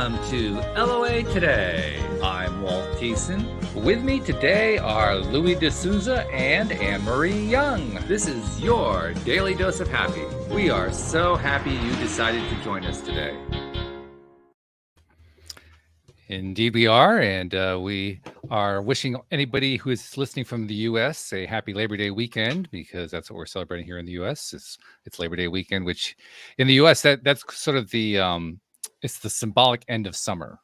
Welcome to LOA Today. I'm Walt Thiessen. With me today are Louis D'Souza and Anne-Marie Young. This is your Daily Dose of Happy. We are so happy you decided to join us today. Indeed we are, and we are wishing anybody who is listening from the U.S. a happy Labor Day weekend, because that's what we're celebrating here in the U.S. It's Labor Day weekend, which in the U.S. that's sort of the it's the symbolic end of summer.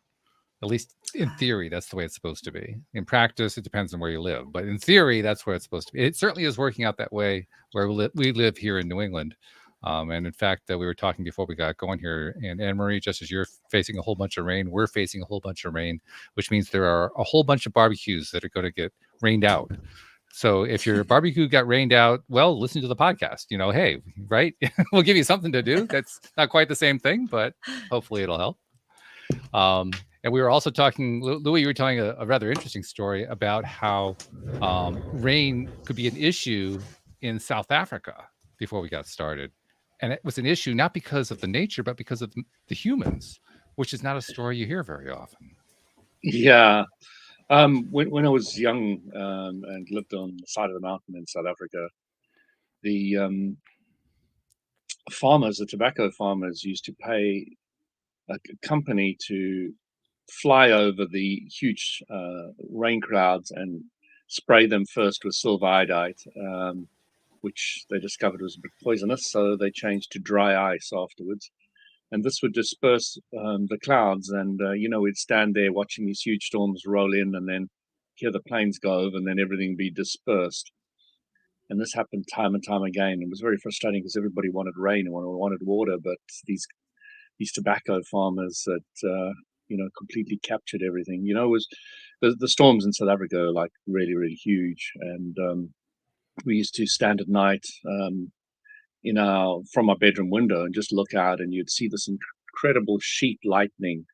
At least in theory, that's the way it's supposed to be. In practice, it depends on where you live, but in theory, that's where it's supposed to be. It certainly is working out that way where we live here in New England. And in fact, we were talking before we got going here, and Anne-Marie, just as you're facing a whole bunch of rain, we're facing a whole bunch of rain, which means there are a whole bunch of barbecues that are going to get rained out. So if your barbecue got rained out, well, listen to the podcast. You know, hey, right? We'll give you something to do. That's not quite the same thing, but hopefully it'll help. And we were also talking, Louis, you were telling a rather interesting story about how rain could be an issue in South Africa before we got started. And it was an issue not because of the nature, but because of the humans, which is not a story you hear very often. Yeah. When I was young and lived on the side of the mountain in South Africa, the farmers, the tobacco farmers, used to pay a company to fly over the huge rain clouds and spray them first with silver iodide, which they discovered was a bit poisonous, so they changed to dry ice afterwards. And this would disperse the clouds, and we'd stand there watching these huge storms roll in, and then hear the planes go over, and then everything be dispersed. And this happened time and time again. It was very frustrating because everybody wanted rain and wanted water, but these tobacco farmers that completely captured everything. It was the storms in South Africa are like really, really huge, and we used to stand at night from our bedroom window and just look out, and you'd see this incredible sheet lightning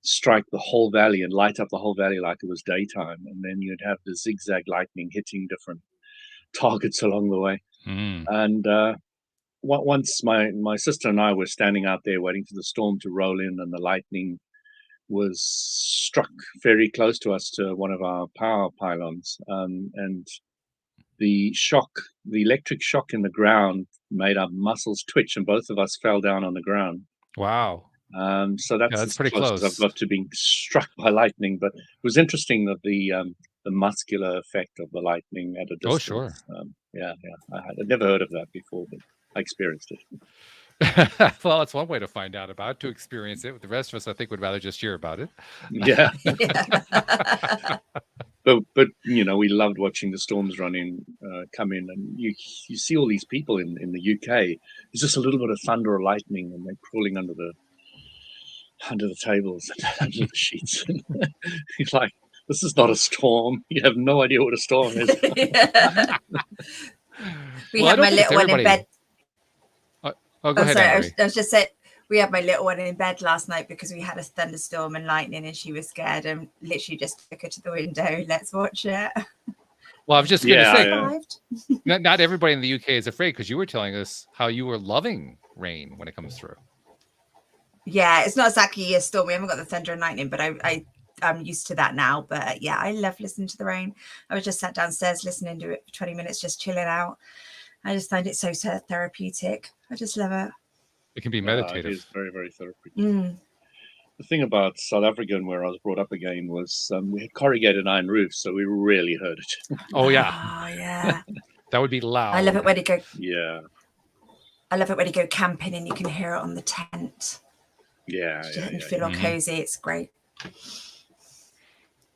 strike the whole valley and light up the whole valley like it was daytime, and then you'd have the zigzag lightning hitting different targets along the way. And once my sister and I were standing out there waiting for the storm to roll in, and the lightning was struck very close to us, to one of our power pylons, and the electric shock in the ground made our muscles twitch, and both of us fell down on the ground. Wow. So that's pretty close. I've got to being struck by lightning, but it was interesting that the muscular effect of the lightning at a distance. Oh, sure. I had never heard of that before, but I experienced it. Well, it's one way to find out about it, to experience it. The rest of us, I think, would rather just hear about it. Yeah. But we loved watching the storms come in, and you see all these people in the UK. There's just a little bit of thunder or lightning, and they're crawling under the tables and under the sheets. He's like, this is not a storm. You have no idea what a storm is. We had my little one in bed. Go ahead. Sorry, I was just saying, we had my little one in bed last night because we had a thunderstorm and lightning, and she was scared, and literally just took her to the window. Let's watch it. Well, I was just going to say, not everybody in the UK is afraid, because you were telling us how you were loving rain when it comes through. Yeah, it's not exactly a storm. We haven't got the thunder and lightning, but I'm used to that now. But yeah, I love listening to the rain. I was just sat downstairs listening to it for 20 minutes, just chilling out. I just find it so therapeutic. I just love it. It can be meditative. It is very, very therapeutic. The thing about South Africa and where I was brought up again was we had corrugated iron roofs, so we really heard it. Oh, yeah. Oh, yeah. That would be loud. I love it when you go. Yeah. I love it when you go camping and you can hear it on the tent. Yeah. You feel all cozy. It's great.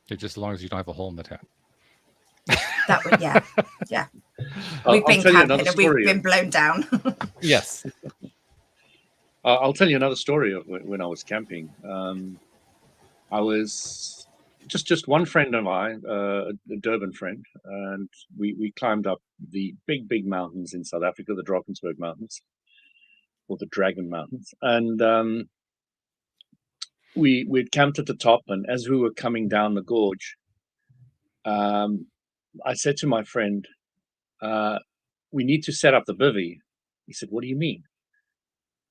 Just as long as you don't have a hole in the tent. That would, yeah. We've been camping and we've been blown down. Yes. I'll tell you another story of when I was camping. I was just one friend of mine, a Durban friend, and we climbed up the big mountains in South Africa, the Drakensberg Mountains, or the Dragon Mountains, and we'd camped at the top. And as we were coming down the gorge, I said to my friend, we need to set up the bivvy. He said, what do you mean?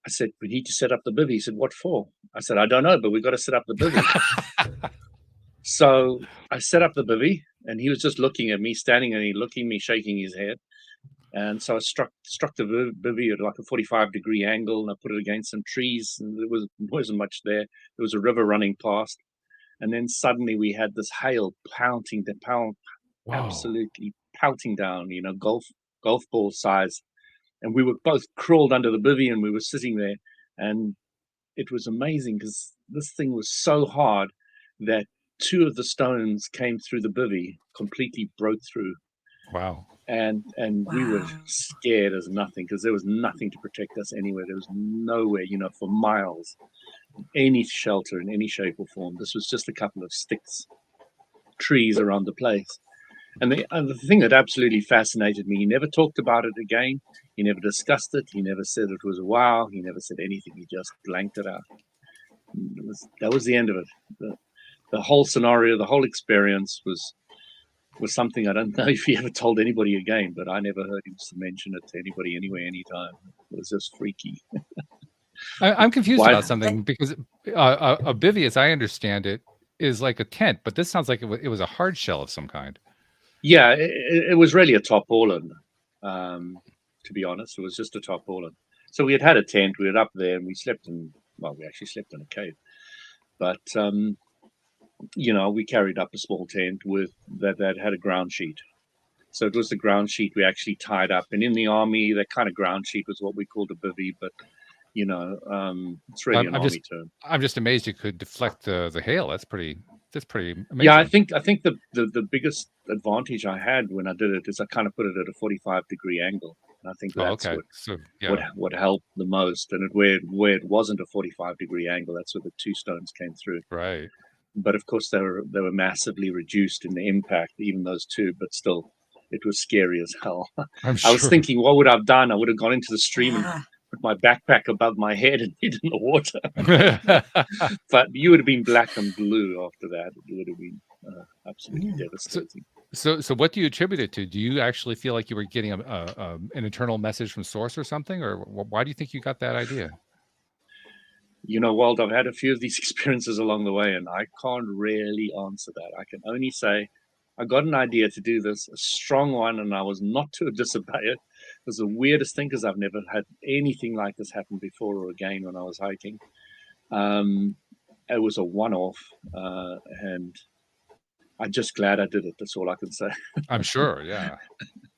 I said, we need to set up the bivvy. He said, what for? I said, I don't know, but we've got to set up the bivvy. So I set up the bivvy, and he was just looking at me, standing and he looking at me, shaking his head. And so I struck the bivvy at like a 45-degree angle, and I put it against some trees, and there wasn't much there. There was a river running past. And then suddenly we had this hail pounding, absolutely pelting down, golf ball size. And we were both crawled under the bivvy, and we were sitting there. And it was amazing because this thing was so hard that 2 of the stones came through the bivvy, completely broke through. Wow. And we were scared as nothing because there was nothing to protect us anywhere. There was nowhere, for miles, any shelter in any shape or form. This was just a couple of sticks, trees around the place. And the thing that absolutely fascinated me, he never talked about it again. He never discussed it. He never said it was a wow. He never said anything. He just blanked it out. That was the end of it. The whole scenario, the whole experience was something I don't know if he ever told anybody again, but I never heard him mention it to anybody, anywhere, anytime. It was just freaky. I'm confused about something because a bivvy, as I understand it, is like a tent, but this sounds like it was a hard shell of some kind. Yeah, it was really a tarpaulin, to be honest. It was just a tarpaulin. So we had a tent, we were up there, and we actually slept in a cave. But, we carried up a small tent that had a ground sheet. So it was the ground sheet we actually tied up. And in the army, that kind of ground sheet was what we called a bivvy, but, it's really an army term. I'm just amazed you could deflect the hail. That's pretty amazing. Yeah, I think the biggest advantage I had when I did it is I kind of put it at a 45-degree angle. And I think that's what helped the most. And where it wasn't a 45-degree angle, that's where the 2 stones came through. Right. But of course, they were massively reduced in the impact, even those 2. But still, it was scary as hell. I'm sure. I was thinking, what would I have done? I would have gone into the stream and put my backpack above my head and hid in the water. But you would have been black and blue after that. It would have been absolutely devastating. So what do you attribute it to? Do you actually feel like you were getting an internal message from source or something? Or why do you think you got that idea? Walt, I've had a few of these experiences along the way, and I can't really answer that. I can only say I got an idea to do this, a strong one, and I was not to disobey it. It was the weirdest thing because I've never had anything like this happen before or again when I was hiking. It was a one-off, and I'm just glad I did it. That's all I can say. I'm sure, yeah.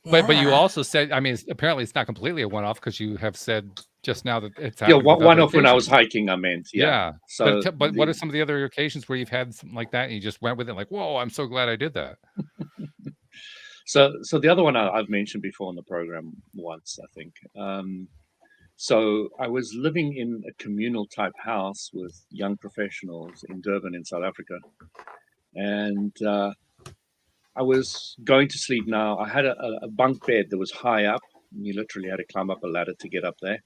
But you also said, apparently it's not completely a one-off because you have said just now that it's happened. Yeah, one-off when I was hiking, I meant. Yeah. So, but what are some of the other occasions where you've had something like that and you just went with it like, whoa, I'm so glad I did that? So the other one I've mentioned before on the program once, I think. So I was living in a communal type house with young professionals in Durban in South Africa. And I was going to sleep now. I had a bunk bed that was high up. And you literally had to climb up a ladder to get up there.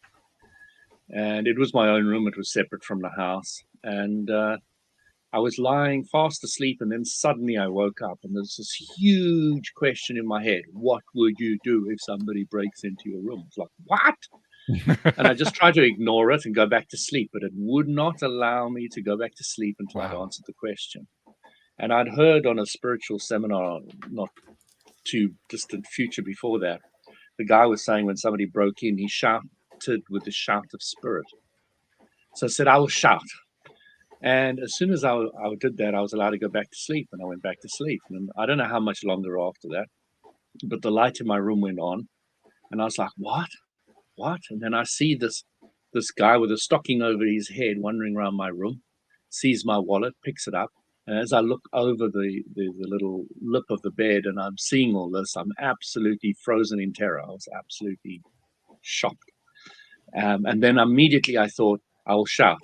And it was my own room. It was separate from the house. And I was lying fast asleep. And then suddenly I woke up. And there's this huge question in my head. What would you do if somebody breaks into your room? It's like, what? And I just tried to ignore it and go back to sleep. But it would not allow me to go back to sleep until I'd answered the question. And I'd heard on a spiritual seminar, not too distant future before that, the guy was saying when somebody broke in, he shouted with the shout of spirit. So I said, I will shout. And as soon as I did that, I was allowed to go back to sleep. And I went back to sleep. And I don't know how much longer after that, but the light in my room went on. And I was like, what? And then I see this guy with a stocking over his head wandering around my room, sees my wallet, picks it up. And as I look over the little lip of the bed and I'm seeing all this, I'm absolutely frozen in terror. I was absolutely shocked. And then immediately I thought, I will shout.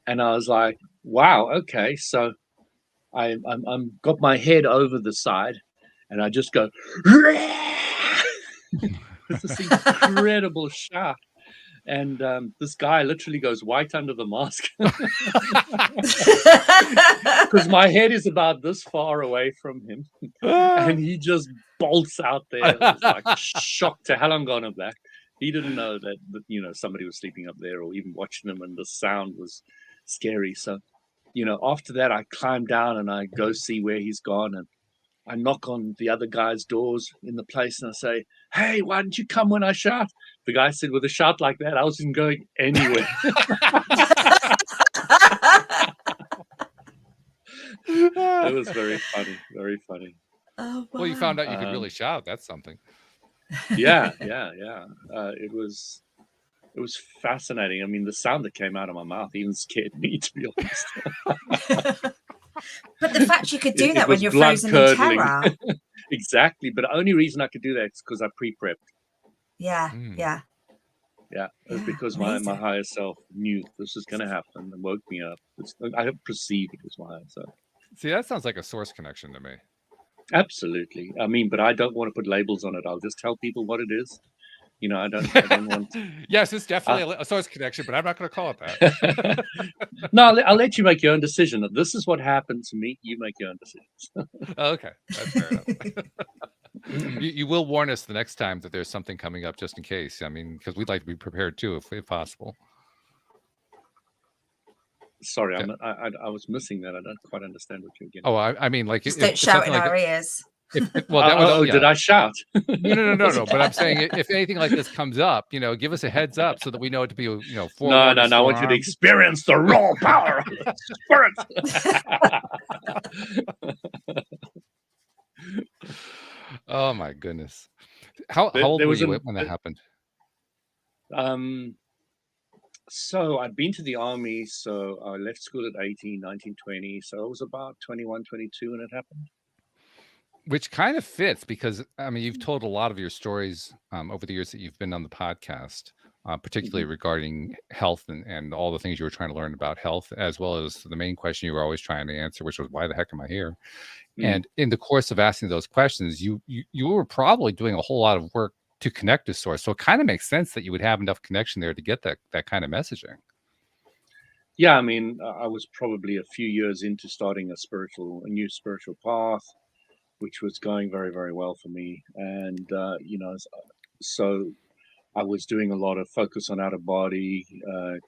And I was like, wow, okay. So I'm got my head over the side and I just go, it's this incredible shout. And this guy literally goes white under the mask because my head is about this far away from him. And he just bolts out there. I was like shocked to hell I'm gone of that. He didn't know that somebody was sleeping up there or even watching him, and the sound was scary. So, after that, I climb down and I go see where he's gone, and I knock on the other guy's doors in the place, and I say, "Hey, why didn't you come when I shout?" The guy said, "With a shout like that, I wasn't going anywhere." It was very funny, very funny. Oh, wow. Well, you found out you could really shout. That's something. Yeah. It was fascinating. I mean, the sound that came out of my mouth even scared me, to be honest. But the fact you could do that It when was you're frozen in blood-curdling. terror. Exactly. But the only reason I could do that is because I pre-prepped. Yeah, Mm. yeah. Yeah, it was Yeah, because my amazing. higher self knew this was going to happen and woke me up. I perceived it was my higher self. See, that sounds like a source connection to me. Absolutely. I mean, but I don't want to put labels on it. I'll just tell people what it is. I don't want. Yes, it's definitely a source connection, but I'm not going to call it that. No, I'll let you make your own decision. This is what happened to me. You make your own decisions. Oh, okay, that's fair enough. You will warn us the next time that there's something coming up, just in case. I mean, because we'd like to be prepared too, if possible. Sorry, Yeah. I was missing that. I don't quite understand what you're getting. Oh, I mean, like Just if don't shout something in like our ears. well, that would, did I shout? No. But I'm saying if anything like this comes up, give us a heads up so that we know it to be, No. forewarned. I want you to experience the raw power of the spirit. Oh my goodness! How old were you when that happened? So I'd been to the army, so I left school at 18, 19, 20. So I was about 21, 22 when it happened. Which kind of fits because, I mean, you've told a lot of your stories over the years that you've been on the podcast, particularly regarding health and all the things you were trying to learn about health, as well as the main question you were always trying to answer, which was, why the heck am I here? And in the course of asking those questions, you were probably doing a whole lot of work to connect to source. So it kind of makes sense that you would have enough connection there to get that kind of messaging. Yeah, I mean, I was probably a few years into starting a new spiritual path, which was going very, very well for me. And, so I was doing a lot of focus on out of body,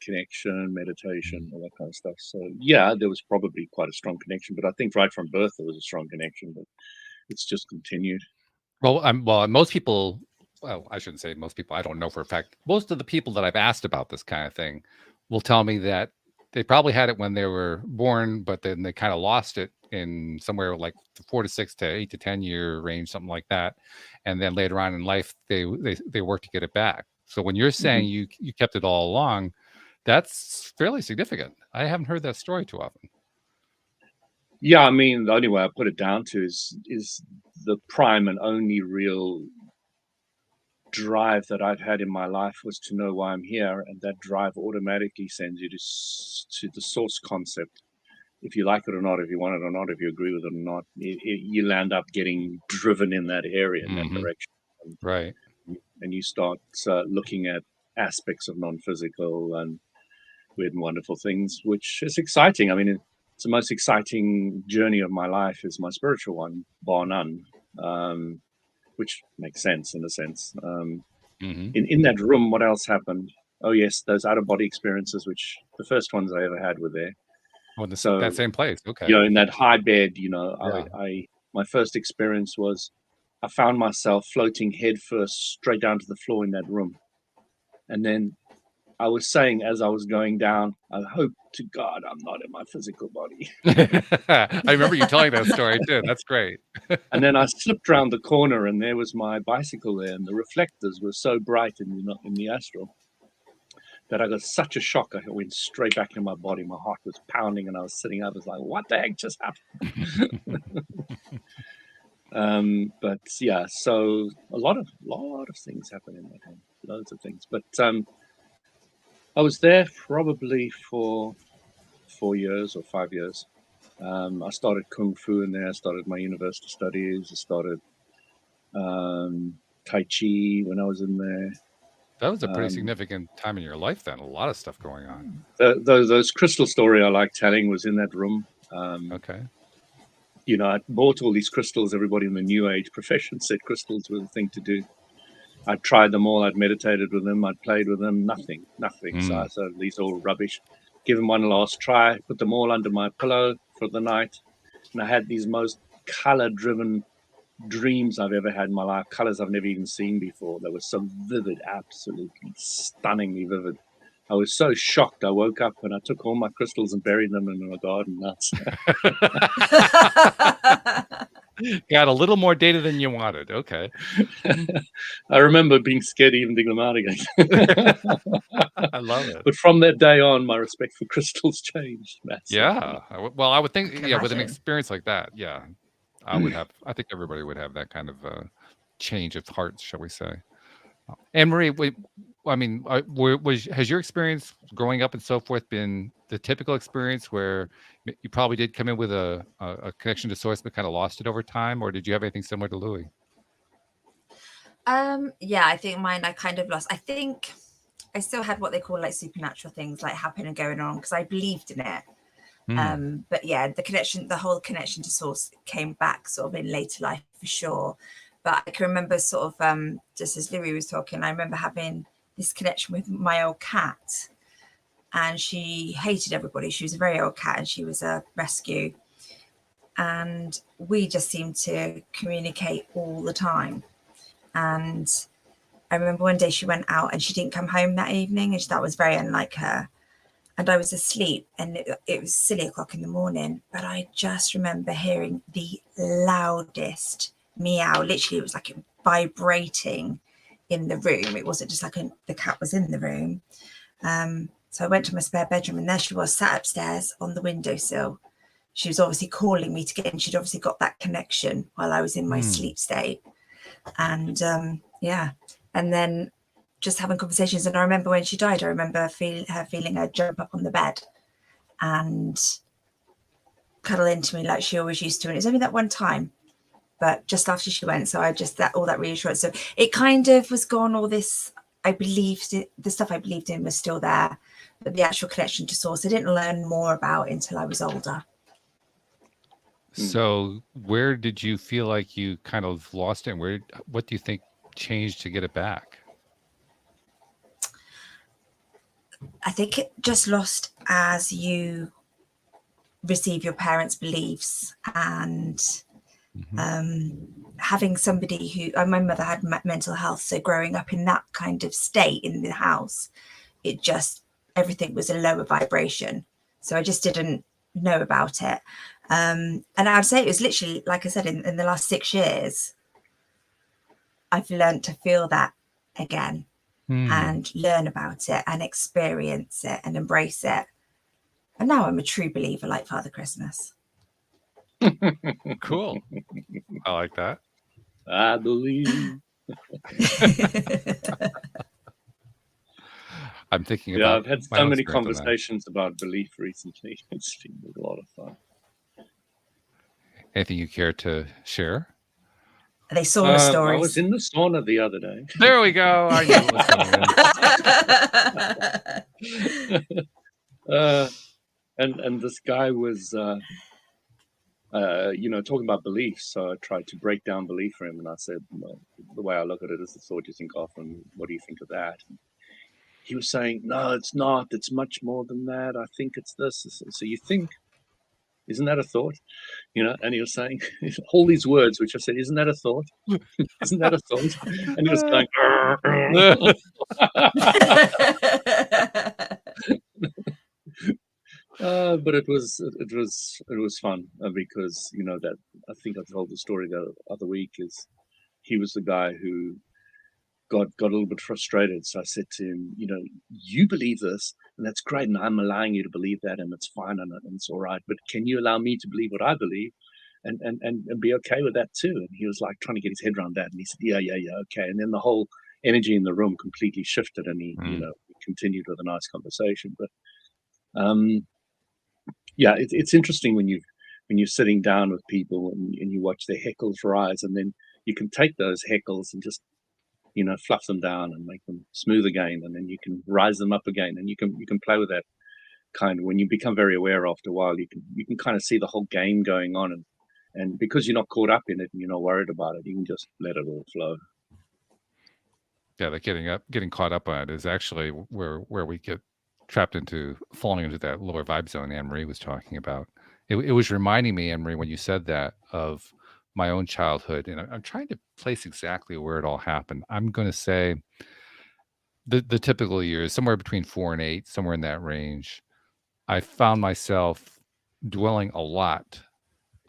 connection, meditation, all that kind of stuff. So yeah, there was probably quite a strong connection, but I think right from birth, there was a strong connection, but it's just continued. Well, most people, well, I shouldn't say most people, I don't know for a fact. Most of the people that I've asked about this kind of thing will tell me that they probably had it when they were born, but then they kind of lost it in somewhere like the 4 to 6 to 8 to 10 year range, something like that. And then later on in life, they work to get it back. So when you're saying you kept it all along, that's fairly significant. I haven't heard that story too often. Yeah, I mean, the only way I put it down to is the prime and only real drive that I've had in my life was to know why I'm here, and that drive automatically sends you to the source concept. If you like it or not, if you want it or not, if you agree with it or not, you'll end up getting driven in that area, in that direction. Right. And you start looking at aspects of non-physical and weird and wonderful things, which is exciting. I mean, it's the most exciting journey of my life is my spiritual one, bar none, which makes sense in a sense. In that room, what else happened? Oh, yes, those out-of-body experiences, which the first ones I ever had were there. Oh, that same place. Okay. In that high bed, my first experience was I found myself floating head first straight down to the floor in that room. And then I was saying as I was going down, I hope to God I'm not in my physical body. I remember you telling that story too. That's great. And then I slipped around the corner and there was my bicycle there, and the reflectors were so bright in the astral that I got such a shock. I went straight back in my body. My heart was pounding and I was sitting up. I was like, what the heck just happened? But yeah, so a lot of things happen in that home, loads of things. But I was there probably for 4 years or 5 years. I started Kung Fu in there. I started my university studies. I started Tai Chi when I was in there. That was a pretty significant time in your life then. A lot of stuff going on. Those crystal story I like telling was in that room. Okay. I bought all these crystals. Everybody in the New Age profession said crystals were the thing to do. I'd tried them all. I'd meditated with them. I'd played with them. Nothing. So I said, these are all rubbish. Give them one last try. Put them all under my pillow for the night. And I had these most color-driven dreams I've ever had in my life. Colors I've never even seen before. They were so vivid, absolutely stunningly vivid. I was so shocked. I woke up and I took all my crystals and buried them in my garden. Got a little more data than you wanted. Okay. I remember being scared to even dig them out again. I love it. But from that day on, my respect for crystals changed massively. Yeah. Well, I would think, with an imagine. experience like that, yeah, I think everybody would have that kind of change of heart, shall we say. Anne-Marie, has your experience growing up and so forth been the typical experience where you probably did come in with a connection to source but kind of lost it over time, or did you have anything similar to Louis? Yeah, I think mine I kind of lost. I think I still had what they call like supernatural things like happening and going on because I believed in it. But yeah, the whole connection to source came back sort of in later life for sure. But I can remember sort of just as Louis was talking, I remember having this connection with my old cat, and she hated everybody. She was a very old cat and she was a rescue, and we just seemed to communicate all the time. And I remember one day she went out and she didn't come home that evening, and that was very unlike her. And I was asleep and it was 3:00 in the morning, but I just remember hearing the loudest meow. Literally, it was like it vibrating in the room. It wasn't just like the cat was in the room. So I went to my spare bedroom and there she was sat upstairs on the windowsill. She was obviously calling me to get in. She'd obviously got that connection while I was in my sleep state. And yeah, and then just having conversations. And I remember when she died, I remember her feeling her jump up on the bed and cuddle into me like she always used to. And it was only that one time, but just after she went. So I just, all that reassurance. So it kind of was gone. All this, the stuff I believed in was still there, but the actual connection to source, I didn't learn more about until I was older. So where did you feel like you kind of lost it? And what do you think changed to get it back? I think it just lost as you receive your parents' beliefs and having somebody who, my mother had mental health. So growing up in that kind of state in the house, it just, everything was a lower vibration. So I just didn't know about it. And I'd say it was literally, like I said, in the last 6 years, I've learned to feel that again. And learn about it and experience it and embrace it. And now I'm a true believer like Father Christmas. Cool. I like that. I believe. I'm thinking Yeah, about I've had so many conversations about belief recently. It's been a lot of fun. Anything you care to share? They sauna stories. I was in the sauna the other day. There we go. I knew it was coming in. And this guy was, talking about beliefs. So I tried to break down belief for him, and I said, well, the way I look at it is the thought you think of, and what do you think of that? And he was saying, no, it's not. It's much more than that. I think it's this. So you think. Isn't that a thought? And he was saying all these words, which I said, isn't that a thought? Isn't that a thought? And he was going, but it was fun because, that I think I told the story the other week is he was the guy who got a little bit frustrated. So I said to him, you believe this, and that's great, and I'm allowing you to believe that, and it's fine, and it's all right. But can you allow me to believe what I believe, and be okay with that too? And he was like trying to get his head around that, and he said, yeah, okay. And then the whole energy in the room completely shifted, and he, continued with a nice conversation. But yeah, it's interesting when you're sitting down with people and you watch their heckles rise, and then you can take those heckles and just fluff them down and make them smooth again, and then you can rise them up again, and you can play with that kind of, when you become very aware after a while, you can kind of see the whole game going on, and because you're not caught up in it and you're not worried about it, you can just let it all flow. Yeah, like getting caught up on it is actually where we get trapped into falling into that lower vibe zone Anne Marie was talking about. It was reminding me, Anne Marie, when you said that, of my own childhood, and I'm trying to place exactly where it all happened. I'm going to say the typical years, somewhere between 4 and 8, somewhere in that range. I found myself dwelling a lot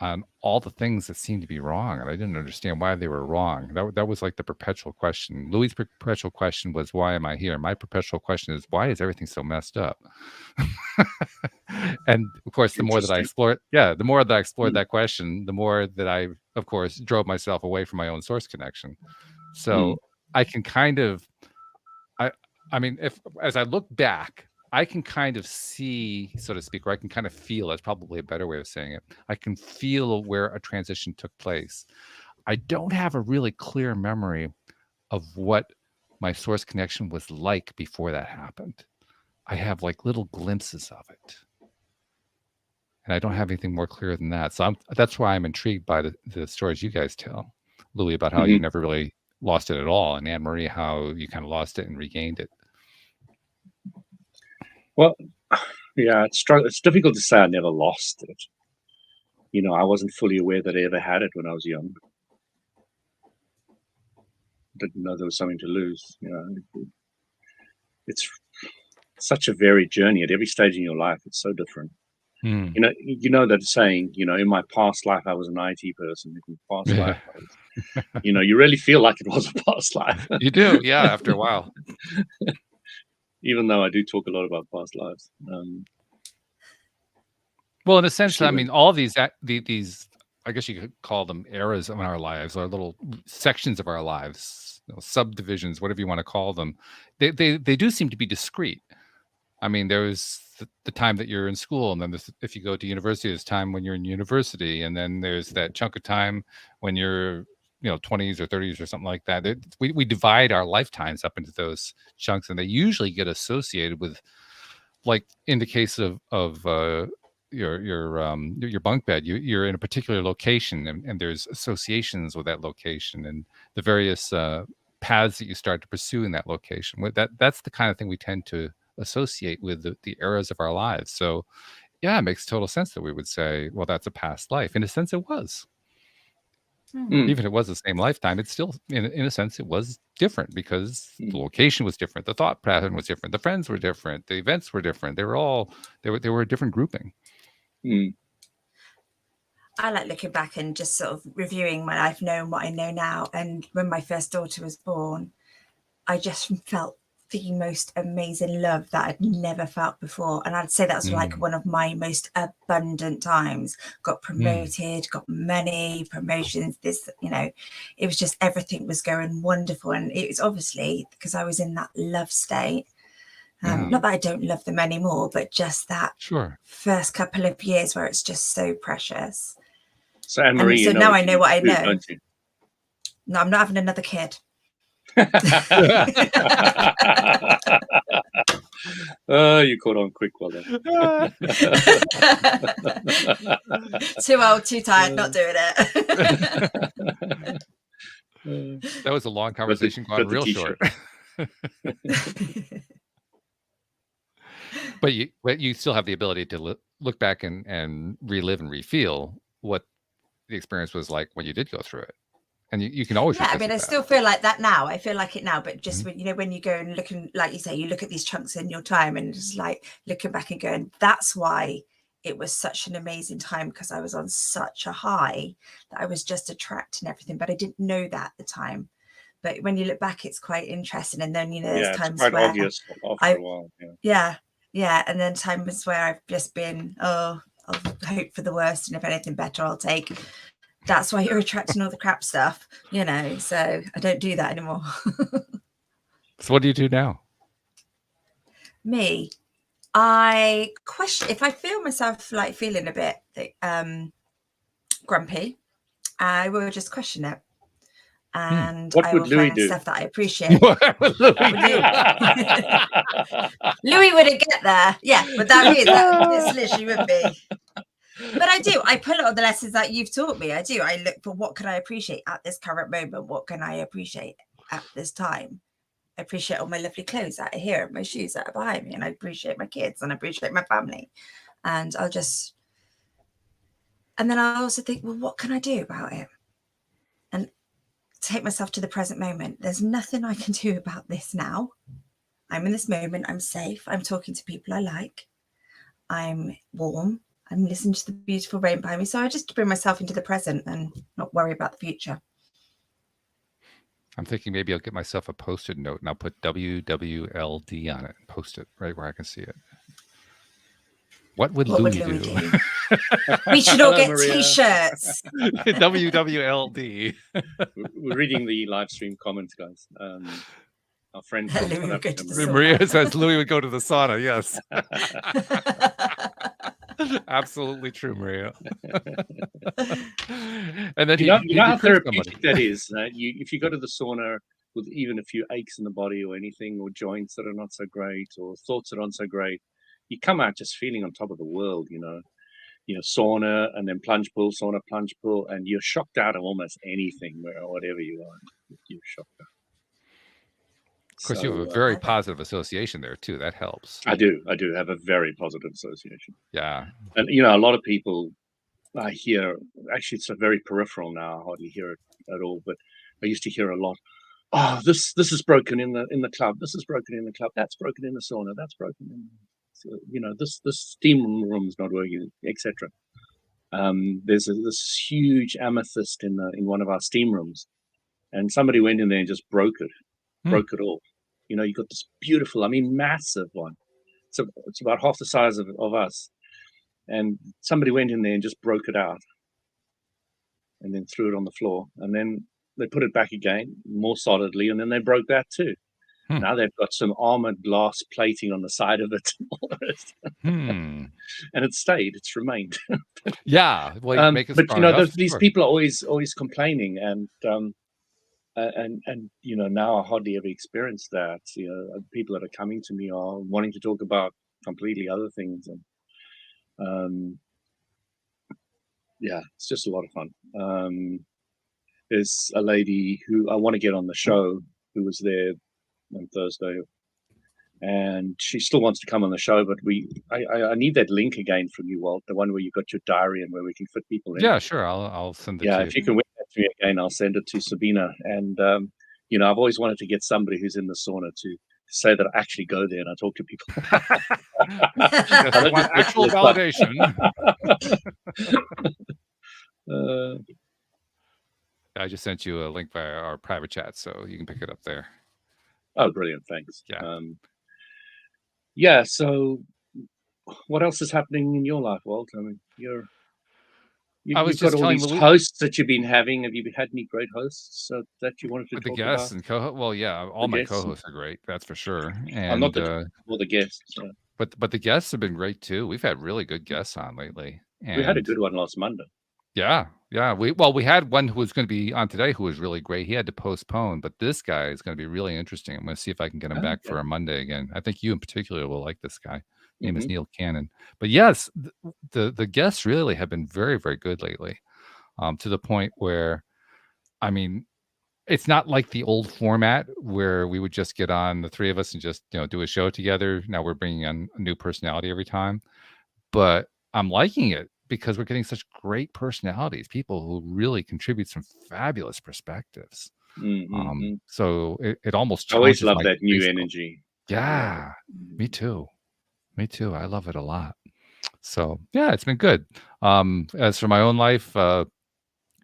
on all the things that seemed to be wrong, and I didn't understand why they were wrong. That was like the perpetual question. Louis' perpetual question was, "Why am I here?" My perpetual question is, "Why is everything so messed up?" And of course, the more that I explored, that question, the more that I, of course, drove myself away from my own source connection. So I can kind of, I mean, if as I look back, I can kind of see, so to speak, or I can kind of feel, that's probably a better way of saying it. I can feel where a transition took place. I don't have a really clear memory of what my source connection was like before that happened. I have like little glimpses of it. And I don't have anything more clear than that. So that's why I'm intrigued by the stories you guys tell, Louis, about how you never really lost it at all, and Anne Marie, how you kind of lost it and regained it. Well, yeah, it's difficult to say I never lost it. You know, I wasn't fully aware that I ever had it when I was young. Didn't know there was something to lose. You know, it's such a varied journey at every stage in your life. It's so different. You know that saying, you know, in my past life I was an IT person. In my past life, I was, you know, you really feel like it was a past life. You do, yeah. After a while, even though I do talk a lot about past lives. Well, in a sense, I mean, all these I guess you could call them eras of our lives, or little sections of our lives, you know, subdivisions, whatever you want to call them. They do seem to be discrete. I mean, there's the time that you're in school, and then if you go to university, there's time when you're in university, and then there's that chunk of time when you're, you know, 20s or 30s or something like that. We divide our lifetimes up into those chunks, and they usually get associated with, like in the case of your bunk bed, you're in a particular location, and there's associations with that location and the various paths that you start to pursue in that location. That's the kind of thing we tend to associate with the eras of our lives. So yeah, it makes total sense that we would say, well, that's a past life. In a sense, it was. Even if it was the same lifetime, it's still, in a sense, it was different, because the location was different, the thought pattern was different, the friends were different, the events were different. They were a different grouping. I like looking back and just sort of reviewing my life, knowing what I know now. And when my first daughter was born, I just felt the most amazing love that I'd never felt before. And I'd say that was like one of my most abundant times. Got promoted, got money, promotions, this, you know, it was just, everything was going wonderful. And it was obviously because I was in that love state. Not that I don't love them anymore, but just that first couple of years where it's just so precious. So Anne Marie, so now I know what I know. No, I'm not having another kid. Oh, you caught on quick, well then. Too old, too tired, not doing it. That was a long conversation, gone real short. But you still have the ability to look back and relive and refeel what the experience was like when you did go through it. And you can always, I mean, I still feel like that now. I feel like it now, but just when, you know, when you go and look, and like you say, you look at these chunks in your time, and just like looking back and going, that's why it was such an amazing time, because I was on such a high that I was just attracting everything, but I didn't know that at the time. But when you look back, it's quite interesting. And then, you know, there's times it's quite where obvious after a while. Yeah. And then times where I've just been, I'll hope for the worst, and if anything better, I'll take. That's why you're attracting all the crap stuff, you know. So I don't do that anymore. So what do you do now? Me, I question, if I feel myself like feeling a bit grumpy, I will just question it. And what I would will Louis find do? stuff that I appreciate. What would Louis do? Louis wouldn't get there. Yeah, but that literally would be. But I do. I pull out the lessons that you've taught me. I do. I look for what can I appreciate at this current moment? What can I appreciate at this time? I appreciate all my lovely clothes that are here, my shoes that are behind me, and I appreciate my kids and I appreciate my family. And and then I also think, well, what can I do about it? And take myself to the present moment. There's nothing I can do about this now. I'm in this moment. I'm safe. I'm talking to people I like. I'm warm. I'm listening to the beautiful rain behind me. So I just bring myself into the present and not worry about the future. I'm thinking maybe I'll get myself a Post-it note and I'll put WWLD on it and post it right where I can see it. What would Louis do? We should all get Maria. T-shirts. WWLD. We're reading the live stream comments, guys. Our friend from Louis South would go Africa, to the Maria. Maria says Louis would go to the sauna. Yes. Absolutely true, Maria. And then You know how curse therapeutic that is. If you go to the sauna with even a few aches in the body or anything, or joints that are not so great, or thoughts that aren't so great, you come out just feeling on top of the world. Sauna and then plunge pool, sauna, plunge pool, and you're shocked out of almost anything, whatever you are. You're shocked out. Of course, you have a very positive association there too. That helps. I do have a very positive association. Yeah. And a lot of people I hear, actually it's a very peripheral now, I hardly hear it at all, but I used to hear a lot, oh, this is broken in the club, this is broken in the club, that's broken in the sauna, that's broken in this steam room's not working, etc. There's this huge amethyst in one of our steam rooms, and somebody went in there and just broke it all. You got this beautiful, massive one. It's about half the size of us, and somebody went in there and just broke it out, and then threw it on the floor, and then they put it back again more solidly, and then they broke that too. Now they've got some armored glass plating on the side of it, and it's remained. Yeah, well, make it but these people are always complaining, and now I hardly ever experience that. People that are coming to me are wanting to talk about completely other things, and it's just a lot of fun. There's a lady who I want to get on the show who was there on Thursday, and she still wants to come on the show, but I need that link again from you, Walt, the one where you got your diary and where we can fit people in. Yeah, sure, I'll send it to you. If you can wait that to me again, I'll send it to Sabina. And I've always wanted to get somebody who's in the sauna to say that I actually go there and I talk to people. Yes, I want actual validation. I just sent you a link via our private chat, so you can pick it up there. Oh, brilliant! Thanks. Yeah. So, what else is happening in your life, Walt? I mean, you've got all these hosts that you've been having. Have you had any great hosts that you wanted to talk about? The guests and co-hosts. Well, yeah, all my co-hosts are great. That's for sure. And I'm not all the guests. But the guests have been great too. We've had really good guests on lately. And we had a good one last Monday. Yeah. We had one who was going to be on today who was really great. He had to postpone, but this guy is going to be really interesting. I'm going to see if I can get him back for a Monday again. I think you in particular will like this guy. His name is Neil Cannon. But yes, the guests really have been very, very good lately, to the point where, it's not like the old format where we would just get on, the three of us, and just do a show together. Now we're bringing on a new personality every time, but I'm liking it because we're getting such great personalities, people who really contribute some fabulous perspectives. So it almost, I always love that new energy. Yeah, me too. I love it a lot. So yeah, it's been good. As for my own life, I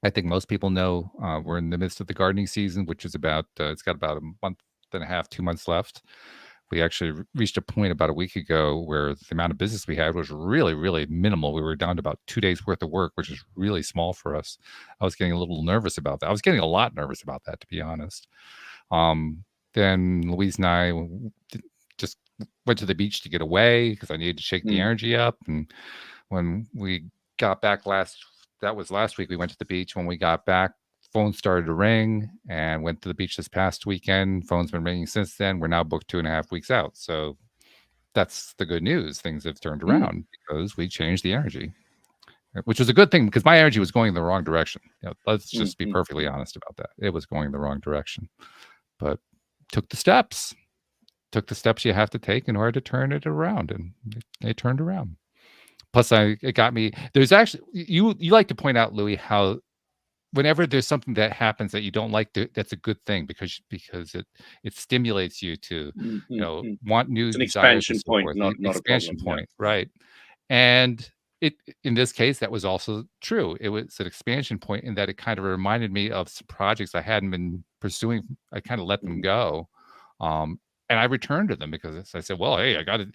think most people know we're in the midst of the gardening season, which is about, it's got about a month and a half, 2 months left. We actually reached a point about a week ago where the amount of business we had was really, really minimal. We were down to about 2 days worth of work, which is really small for us. I was getting a little nervous about that. I was getting a lot nervous about that, to be honest. Then Louise and I just went to the beach to get away because I needed to shake the energy up. And when we got back last week, we went to the beach. When we got back, phone started to ring, and went to the beach this past weekend. Phone's been ringing since then. We're now booked 2.5 weeks out. So that's the good news. Things have turned around because we changed the energy, which was a good thing because my energy was going in the wrong direction. Let's just be perfectly honest about that. It was going in the wrong direction, but took the steps you have to take in order to turn it around, and they turned around. Plus, it got me. There's actually you like to point out, Louis, how whenever there's something that happens that you don't like, that's a good thing because it stimulates you to want new It's an desires expansion and so point, forth. not a expansion problem. point, right? And in this case, that was also true. It was an expansion point in that it kind of reminded me of some projects I hadn't been pursuing. I kind of let them go. And I returned to them because I said, well, hey, I got to,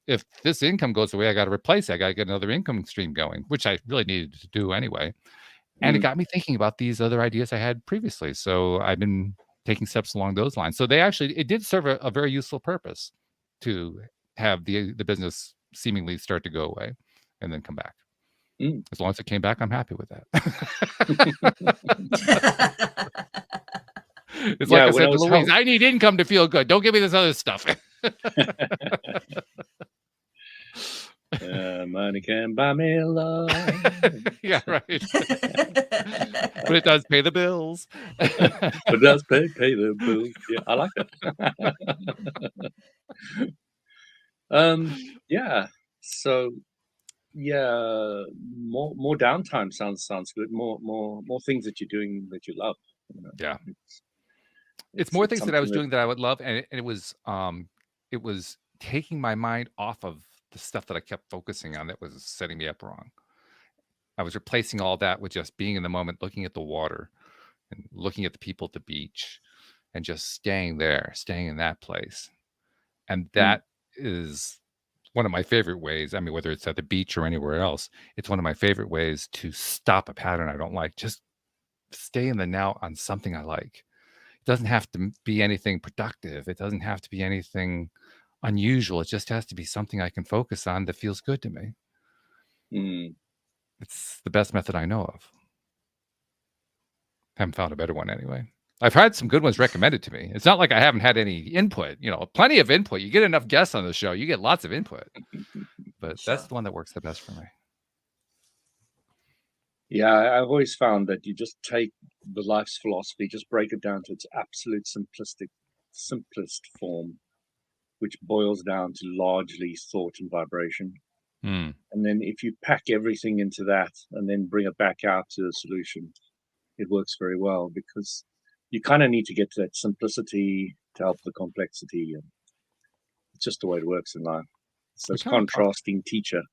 if this income goes away, I got to replace it. I got to get another income stream going, which I really needed to do anyway. And it got me thinking about these other ideas I had previously. So I've been taking steps along those lines. So it did serve a very useful purpose to have the business seemingly start to go away and then come back. As long as it came back, I'm happy with that. It's like I said to Louise, I need income to feel good. Don't give me this other stuff. Money can buy me love. Yeah, right. But it does pay the bills. But it does pay the bills. Yeah, I like that. Yeah. So yeah, more downtime sounds good. More things that you're doing that you love. Yeah. It's more things that I was doing that I would love, and it was taking my mind off of the stuff that I kept focusing on that was setting me up wrong. I was replacing all that with just being in the moment, looking at the water and looking at the people at the beach and just staying there, staying in that place. And that is one of my favorite ways. I mean, whether it's at the beach or anywhere else, it's one of my favorite ways to stop a pattern I don't like. Just stay in the now on something I like. It doesn't have to be anything productive. It doesn't have to be anything unusual. It just has to be something I can focus on that feels good to me. It's the best method I know of. Haven't found a better one anyway. I've had some good ones recommended to me. It's not like I haven't had any input. Plenty of input. You get enough guests on the show, you get lots of input. But that's the one that works the best for me. Yeah, I've always found that you just take the life's philosophy, just break it down to its absolute simplest form, which boils down to largely thought and vibration. And then if you pack everything into that and then bring it back out to a solution, it works very well because you kind of need to get to that simplicity to help the complexity. And it's just the way it works in life. So it's contrasting teacher.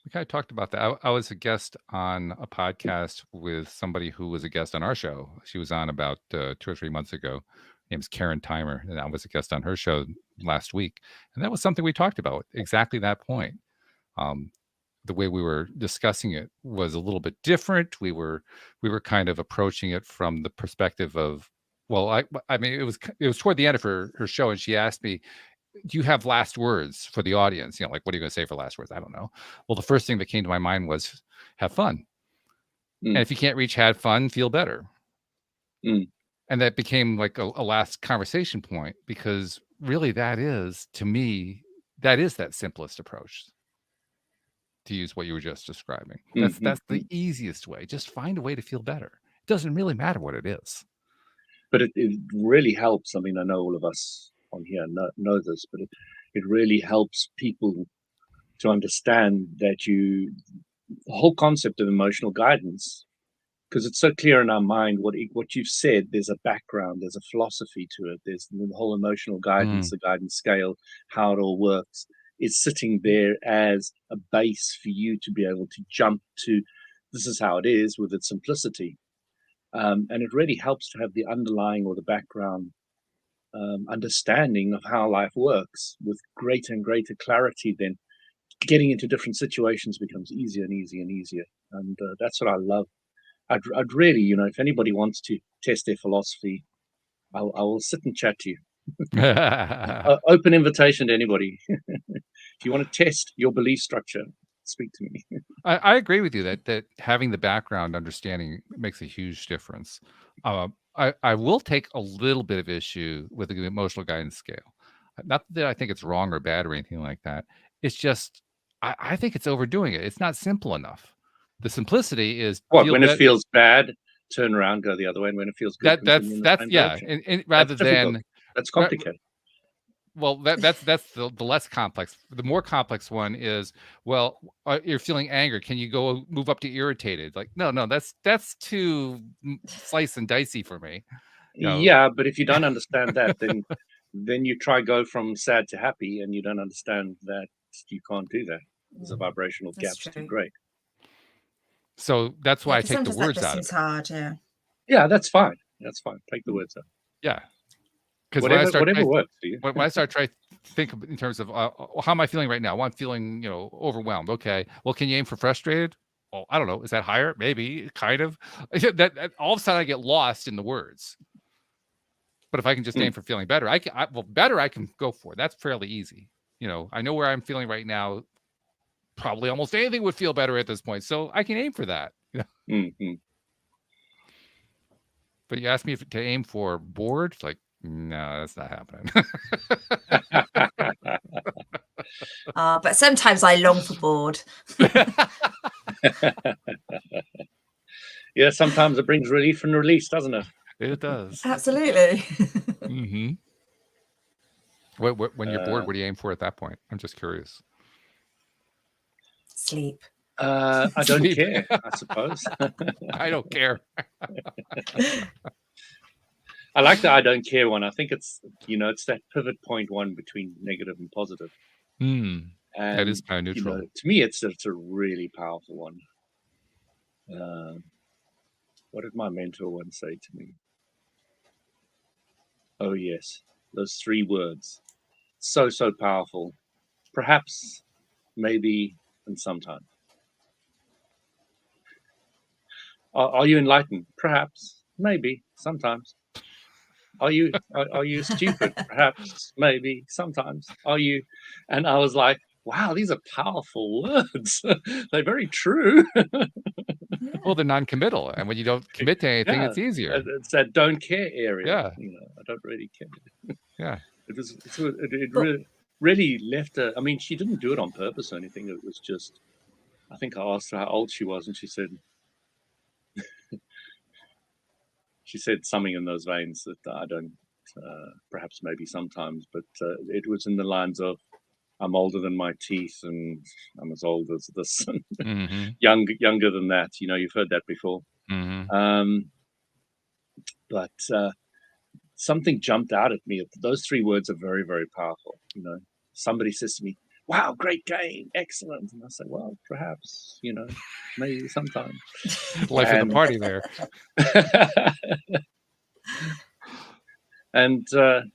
We kind of talked about that. I was a guest on a podcast with somebody who was a guest on our show. She was on about 2 or 3 months ago. Her name's Karen Timer, and I was a guest on her show last week. And that was something we talked about, exactly that point. The way we were discussing it was a little bit different. We were kind of approaching it from the perspective of, well, I mean, it was toward the end of her show, and she asked me, do you have last words for the audience? Like, what are you going to say for last words? I don't know. Well, the first thing that came to my mind was have fun. And if you can't reach have fun, feel better. And that became like a last conversation point, because really that is, to me, that is that simplest approach, to use what you were just describing. That's the easiest way. Just find a way to feel better. It doesn't really matter what it is. But it really helps. I mean, I know all of us on here know this, but it really helps people to understand that the whole concept of emotional guidance, because it's so clear in our mind what you've said. There's a background, there's a philosophy to it. There's the whole emotional guidance, the guidance scale, how it all works. It's sitting there as a base for you to be able to jump to. This is how it is, with its simplicity. And it really helps to have the underlying or the background understanding of how life works with greater and greater clarity. Then getting into different situations becomes easier and easier and easier. And that's what I love. I'd really, if anybody wants to test their philosophy, I will sit and chat to you. Open invitation to anybody. If you want to test your belief structure, speak to me. I agree with you that having the background understanding makes a huge difference. I will take a little bit of issue with the emotional guidance scale. Not that I think it's wrong or bad or anything like that. It's just, I think it's overdoing it. It's not simple enough. The simplicity is when it feels bad, turn around, go the other way, and when it feels good, that's yeah. And rather than That's complicated. Well, that's the less complex. The more complex one is, well, you're feeling anger. Can you go move up to irritated? Like, no, that's too slice and dicey for me. You know? Yeah, but if you don't understand that, then you try go from sad to happy, and you don't understand that you can't do that. There's a vibrational gap too great. So that's why I take the words out of it. Hard, yeah. Yeah, that's fine. That's fine. Take the words out. Yeah. Because whatever works for you. When I start trying to think in terms of how am I feeling right now? Well, I'm feeling, overwhelmed. Okay. Well, can you aim for frustrated? Well, I don't know. Is that higher? Maybe, kind of. That all of a sudden I get lost in the words. But if I can just aim for feeling better, I can go for it. That's fairly easy. I know where I'm feeling right now. Probably almost anything would feel better at this point, so I can aim for that. Mm-hmm. But you asked me to aim for bored, like. No, that's not happening. But sometimes I long for bored. Yeah, sometimes it brings relief and release, doesn't it? It does. Absolutely. Mm-hmm. When you're bored, what do you aim for at that point? I'm just curious. Sleep. I don't care, I suppose. I don't care. I like the I don't care one. I think it's it's that pivot point one between negative and positive. And that is kind of neutral. To me, it's a really powerful one. What did my mentor once say to me? Oh yes, those 3 words, so powerful. Perhaps, maybe, and sometimes. Are you enlightened? Perhaps, maybe, sometimes. Are you stupid? Perhaps, maybe, sometimes. Are you? And I was like, wow, these are powerful words. They're very true. Well, they're non-committal, and when you don't commit to anything, it's easier. It's that don't care area. Yeah, I don't really care. Yeah, it really left her. I mean, she didn't do it on purpose or anything. It was just, I think I asked her how old she was, and she said. She said something in those veins that I don't, perhaps maybe sometimes, but it was in the lines of, I'm older than my teeth and I'm as old as this, mm-hmm. younger than that. You've heard that before. Mm-hmm. But something jumped out at me. Those 3 words are very, very powerful. Somebody says to me, wow, great game, excellent. And I say, well, perhaps, maybe sometime. Life of the party there. And,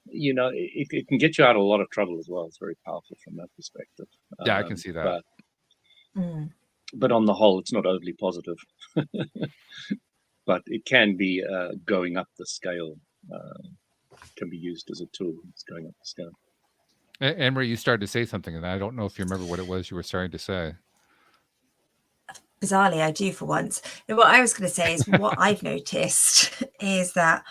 it can get you out of a lot of trouble as well. It's very powerful from that perspective. Yeah, I can see that. But on the whole, it's not overly positive. But it can be going up the scale, can be used as a tool. It's going up the scale. Anne-Marie, you started to say something, and I don't know if you remember what it was you were starting to say. Bizarrely, I do for once. What I was going to say is what I've noticed is that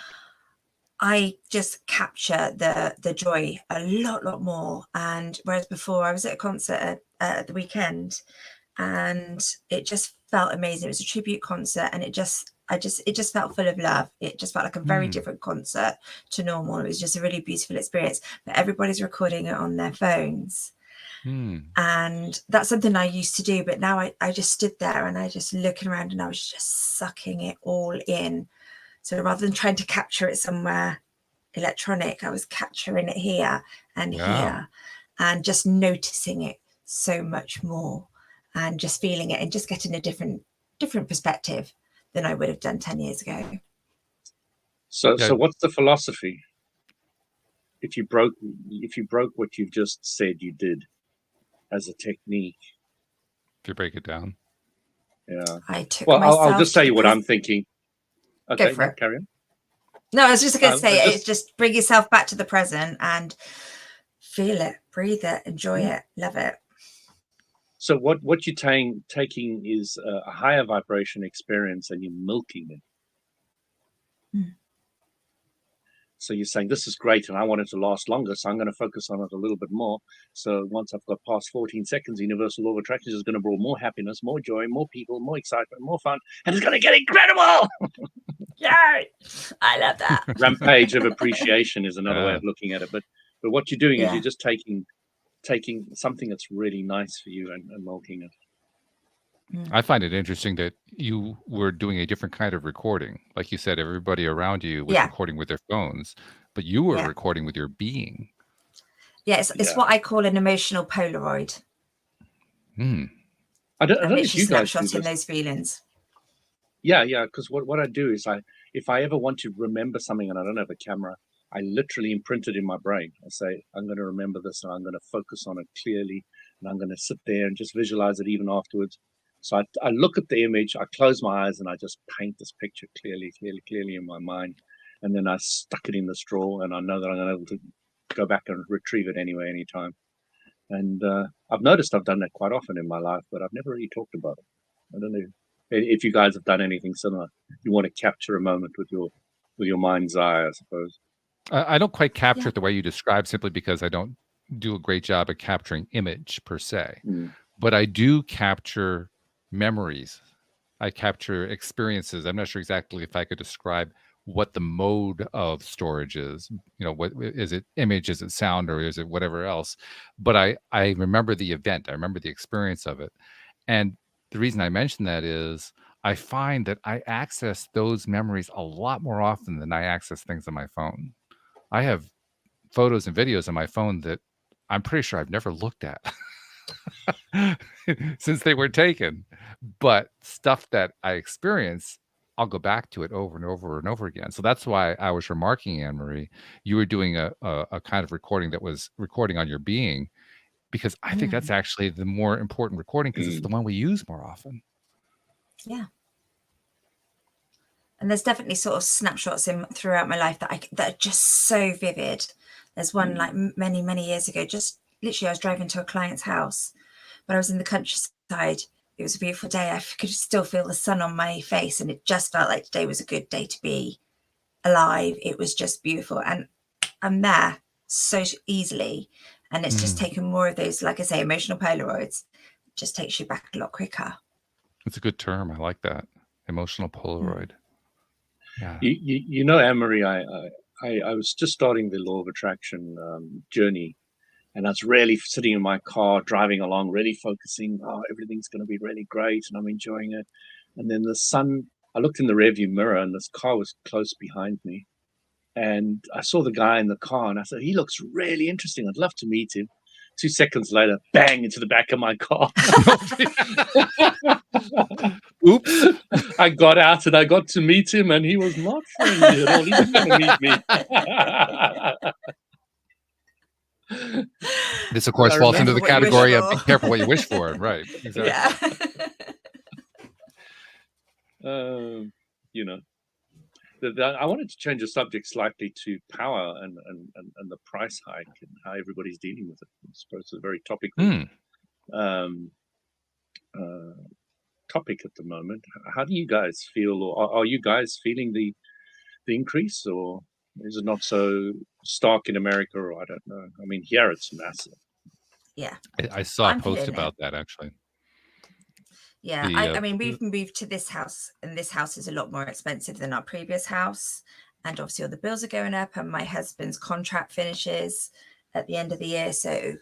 I just capture the joy a lot more. And whereas before I was at a concert at the weekend, and it just felt amazing. It was a tribute concert, and it just felt full of love. It just felt like a very different concert to normal. It was just a really beautiful experience, but everybody's recording it on their phones. And that's something I used to do, but now I just stood there and I just looking around and I was just sucking it all in. So rather than trying to capture it somewhere electronic, I was capturing it here and here and just noticing it so much more and just feeling it and just getting a different perspective than I would have done 10 years ago. So what's the philosophy? If you broke what you've just said you did as a technique. If you break it down. Yeah. I'll just tell you what I'm thinking. Okay, go for it. Carry on. No, I was just going to say, it's just bring yourself back to the present and feel it, breathe it, enjoy it, love it. So what you're taking is a higher vibration experience and you're milking it. So you're saying, this is great and I want it to last longer, so I'm going to focus on it a little bit more. So once I've got past 14 seconds, universal law of attraction is going to bring more happiness, more joy, more people, more excitement, more fun, and it's going to get incredible. Yay! I love that. Rampage of appreciation is another way of looking at it. But what you're doing is Yeah. you're just taking something that's really nice for you and milking it. I find it interesting that you were doing a different kind of recording. Like you said, everybody around you was Yeah. recording with their phones, but you were Yeah. recording with your being. Yeah, it's Yeah. what I call an emotional Polaroid. Hmm. I don't I'm know if literally you guys do snapshotting this. those feelings. Yeah, because what I do is if I ever want to remember something and I don't have a camera, I literally imprint it in my brain. I say, I'm going to remember this and I'm going to focus on it clearly and I'm going to sit there and just visualize it even afterwards. So I look at the image, I close my eyes and I just paint this picture clearly in my mind. And then I stuck it in the straw and I know that I'm going to be able to go back and retrieve it anyway, anytime. And I've noticed I've done that quite often in my life, but I've never really talked about it. I don't know if you guys have done anything similar. You want to capture a moment with your mind's eye, I suppose. I don't quite capture Yeah. it the way you describe, simply because I don't do a great job at capturing image per se. But I do capture memories. I capture experiences. I'm not sure exactly if I could describe what the mode of storage is. What is it? Image? Is it sound? Or is it whatever else? But I remember the event. I remember the experience of it. And the reason I mention that is I find that I access those memories a lot more often than I access things on my phone. I have photos and videos on my phone that I'm pretty sure I've never looked at since they were taken. But stuff that I experience, I'll go back to it over and over and over again. So that's why I was remarking, Anne-Marie, you were doing a kind of recording that was recording on your being, because I think that's actually the more important recording, because it's the one we use more often. Yeah. And there's definitely sort of snapshots throughout my life that are just so vivid. There's one like many years ago, just literally I was driving to a client's house, but I was in the countryside. It was a beautiful day. I could still feel the sun on my face, and it just felt like today was a good day to be alive. It was just beautiful. And I'm there so easily. And it's just taken more of those, like I say, emotional Polaroids. It just takes you back a lot quicker. It's a good term. I like that. Emotional Polaroid. Yeah. You know, Anne-Marie, I was just starting the law of attraction journey, and I was really sitting in my car, driving along, really focusing. Oh, everything's going to be really great, and I'm enjoying it. And then the sun, I looked in the rearview mirror, and this car was close behind me. And I saw the guy in the car, and I said, he looks really interesting. I'd love to meet him. 2 seconds later, bang, into the back of my car. Oops. I got out and I got to meet him, and he was not friendly at all. He didn't want to meet me. This, of course, I falls into remember the what you wish category of for. be careful what you wish for. Right. Exactly. Yeah. You know, I wanted to change the subject slightly to power and the price hike and how everybody's dealing with it. I suppose it's a very topical topic at the moment. How do you guys feel, or are you guys feeling the increase, or is it not so stark in America, or I don't know? I mean, here it's massive. Yeah. I saw I'm a post feeling about that, actually. Yeah, I mean, we've moved to this house, and this house is a lot more expensive than our previous house. And obviously all the bills are going up, and my husband's contract finishes at the end of the year. So,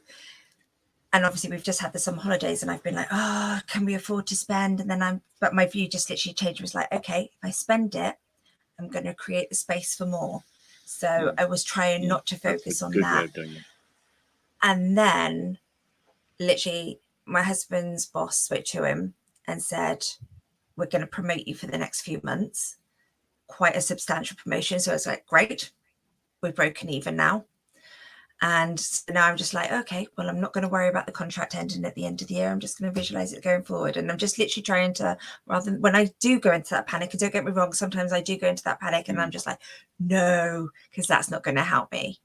and obviously we've just had the summer holidays, and I've been like, oh, can we afford to spend? And then but my view just literally changed. It was like, okay, if I spend it, I'm going to create the space for more. So I was trying not to focus on that. And then literally my husband's boss spoke to him and said, we're going to promote you for the next few months. Quite a substantial promotion. So I was like, great, we've broken even now. And so now I'm just like, okay, well, I'm not going to worry about the contract ending at the end of the year. I'm just going to visualize it going forward. And I'm just literally trying to, rather than when I do go into that panic, and don't get me wrong, sometimes I do go into that panic and I'm just like, no, because that's not going to help me.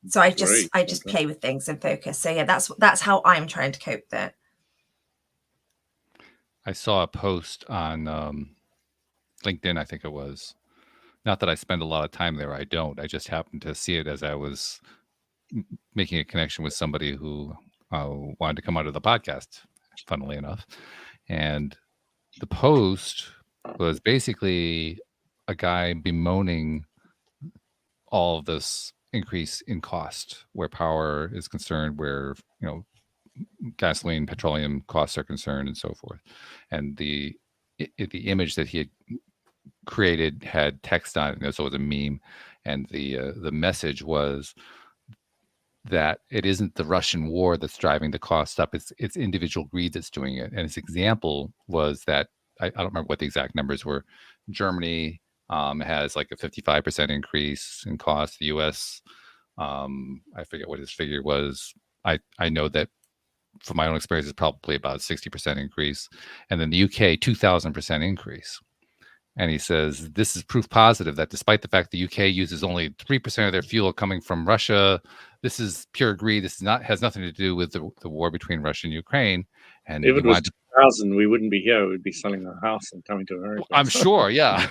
So I just play with things and focus. So yeah, that's how I'm trying to cope with it. I saw a post on LinkedIn, I think it was. Not that I spend a lot of time there. I don't. I just happened to see it as I was making a connection with somebody who wanted to come onto the podcast, funnily enough. And the post was basically a guy bemoaning all of this increase in cost where power is concerned, where gasoline, petroleum costs are concerned, and so forth. And the image that he had created had text on it, so it was a meme, and the message was that it isn't the Russian war that's driving the cost up; it's individual greed that's doing it. And his example was that I don't remember what the exact numbers were. Germany has like a 55% increase in cost. The U.S. I forget what his figure was. I know that from my own experience, it's probably about a 60% increase, and then the UK 2,000% increase. And he says this is proof positive that despite the fact the UK uses only 3% of their fuel coming from Russia, this is pure greed. This has nothing to do with the war between Russia and Ukraine. And if it was 2,000, we wouldn't be here. We'd be selling our house and coming to America. I'm sure, yeah.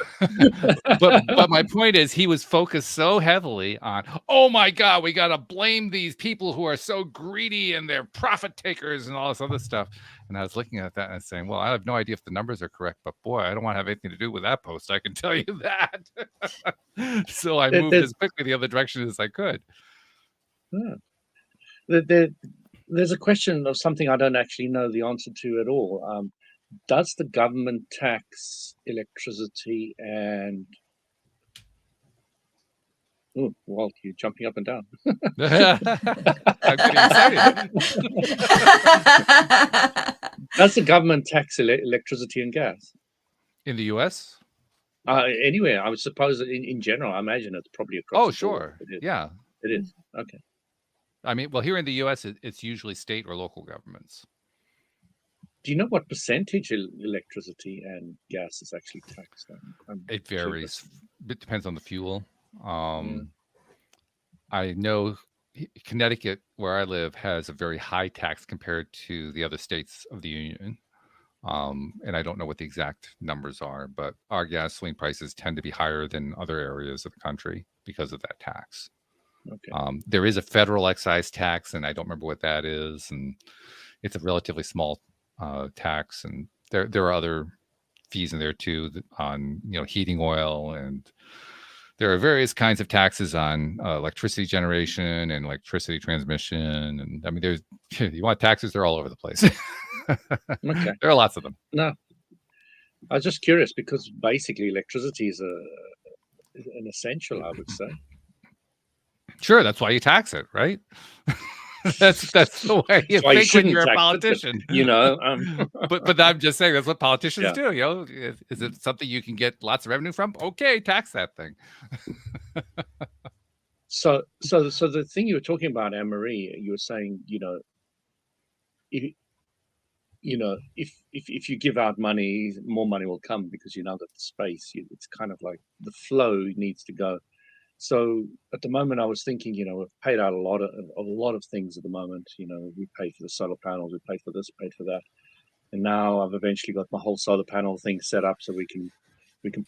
but my point is, he was focused so heavily on, oh my God, we got to blame these people who are so greedy and they're profit takers and all this other stuff. And I was looking at that and saying, well, I have no idea if the numbers are correct, but boy, I don't want to have anything to do with that post. I can tell you that. So I moved as quickly the other direction as I could. Yeah. There's a question of something I don't actually know the answer to at all. Does the government tax electricity and... Oh, Walt, you're jumping up and down. I'm getting excited. Does the government tax electricity and gas? In the U.S.? Anywhere. I would suppose in general, I imagine it's probably across. Oh, sure. Yeah. It is. Okay. I mean, well, here in the U.S., it's usually state or local governments. Do you know what percentage electricity and gas is actually taxed? It varies. It depends on the fuel. I know Connecticut, where I live, has a very high tax compared to the other states of the union. And I don't know what the exact numbers are, but our gasoline prices tend to be higher than other areas of the country because of that tax. Okay. There is a federal excise tax, and I don't remember what that is, and it's a relatively small tax. And there are other fees in there too, on heating oil, and there are various kinds of taxes on electricity generation and electricity transmission. And I mean, you want taxes? They're all over the place. Okay. There are lots of them. No, I was just curious because basically electricity is an essential, I would say. Sure, that's why you tax it, right? that's the way you think when you're a politician. But I'm just saying that's what politicians do. Is it something you can get lots of revenue from? Okay, tax that thing. So the thing you were talking about, Anne-Marie, you were saying, if you give out money, more money will come because you know that the space, it's kind of like the flow needs to go. So at the moment, I was thinking, we've paid out a lot of things at the moment. We paid for the solar panels, we paid for this, paid for that, and now I've eventually got my whole solar panel thing set up so we can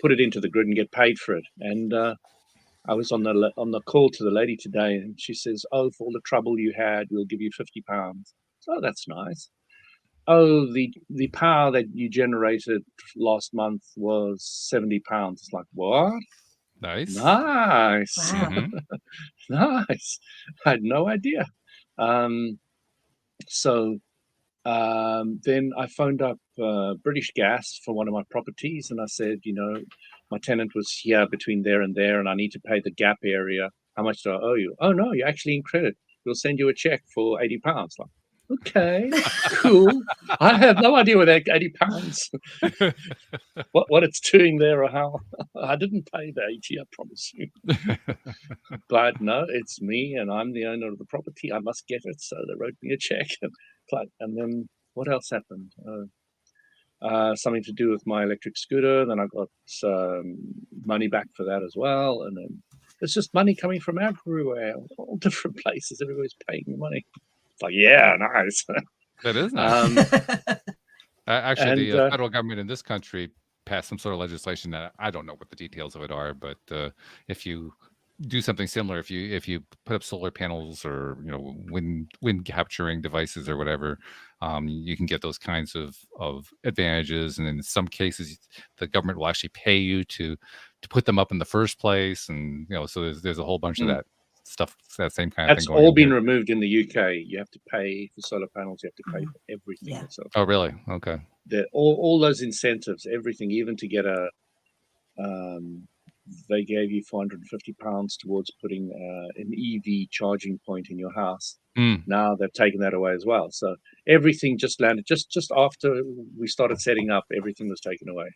put it into the grid and get paid for it. And I was on the call to the lady today, and she says, "Oh, for all the trouble you had, we'll give you £50." So that's nice. Oh, the power that you generated last month was £70. It's like, what? Nice. Wow. Nice. I had no idea. So then I phoned up British Gas for one of my properties, and I said, my tenant was here between there and there, and I need to pay the gap area. How much do I owe you? Oh no, you're actually in credit. We'll send you a check for £80. Like, okay, cool. I have no idea where that £80 what it's doing there or how. I didn't pay the 80, I promise you. But no, it's me and I'm the owner of the property. I must get it. So they wrote me a check. And then what else happened? Something to do with my electric scooter. Then I got money back for that as well. And then there's just money coming from everywhere, all different places. Everybody's paying me money. Like, yeah, nice. That is nice. Actually, the federal government in this country passed some sort of legislation that I don't know what the details of it are, but if you do something similar if you put up solar panels or wind capturing devices or whatever. You can get those kinds of advantages, and in some cases the government will actually pay you to put them up in the first place, and so there's a whole bunch of that stuff, that same kind of That's thing going all on been here. removed in the UK. You have to pay for solar panels. You have to pay for everything. Yeah. yourself. Oh really? Okay. All those incentives, everything, even to get they gave you £450 towards putting an EV charging point in your house. Now they've taken that away as well. So everything just landed just after we started setting up. Everything was taken away.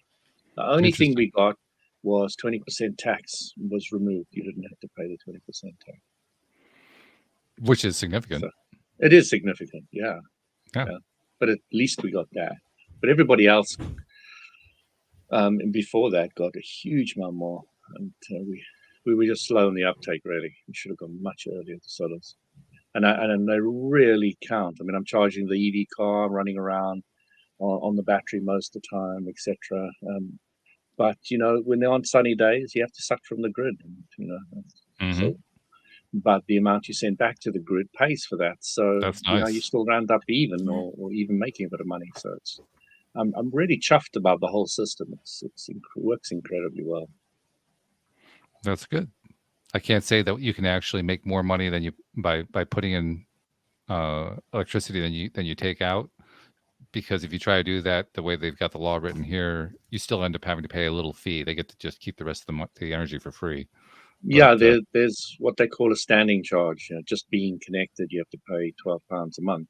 The only thing we got was 20% tax was removed. You didn't have to pay the 20% tax, which is significant. So it is significant, yeah. But at least we got that. But everybody else, and before that, got a huge amount more. And we were just slow in the uptake, really. We should have gone much earlier to solars. And they really count. I mean, I'm charging the EV car, running around on the battery most of the time, etc. But when they're on sunny days, you have to suck from the grid. So, but the amount you send back to the grid pays for that. So that's nice. You still round up even, or even making a bit of money. So I'm really chuffed about the whole system. It works incredibly well. That's good. I can't say that you can actually make more money than you by putting in electricity than you take out, because if you try to do that the way they've got the law written here, you still end up having to pay a little fee. They get to just keep the rest of the energy for free. Yeah, there's what they call a standing charge. Just being connected, you have to pay £12 a month.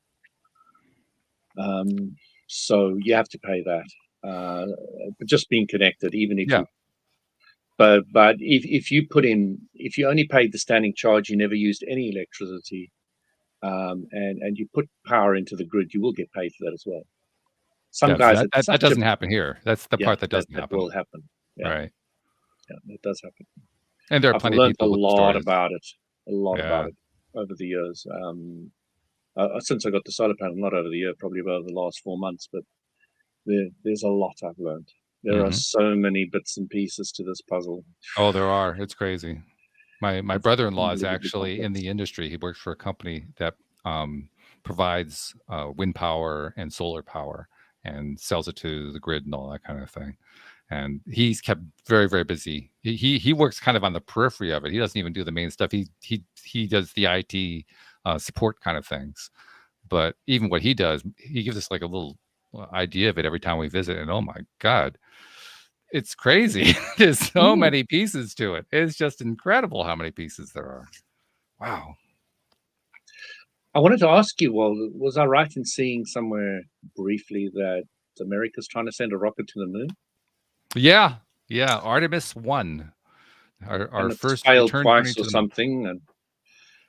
So you have to pay that. But just being connected, even if you. But if you only paid the standing charge, you never used any electricity, and you put power into the grid, you will get paid for that as well. Some guys that doesn't happen here. That's the part that doesn't happen. That will happen. Yeah. Right. Yeah, it does happen. And there are plenty of people a lot about it over the years. Since I got the solar panel, not over the year, probably over the last 4 months, but there's a lot I've learned. There are so many bits and pieces to this puzzle. Oh, there are. It's crazy. My brother-in-law is actually in the industry. He works for a company that provides wind power and solar power and sells it to the grid and all that kind of thing. And he's kept very, very busy. He works kind of on the periphery of it. He doesn't even do the main stuff. He does the IT support kind of things. But even what he does, he gives us like a little idea of it every time we visit. And oh my God, it's crazy. There's so many pieces to it. It's just incredible how many pieces there are. Wow. I wanted to ask you, well, was I right in seeing somewhere briefly that America's trying to send a rocket to the moon? Yeah. Artemis 1. Our first failed twice or something, and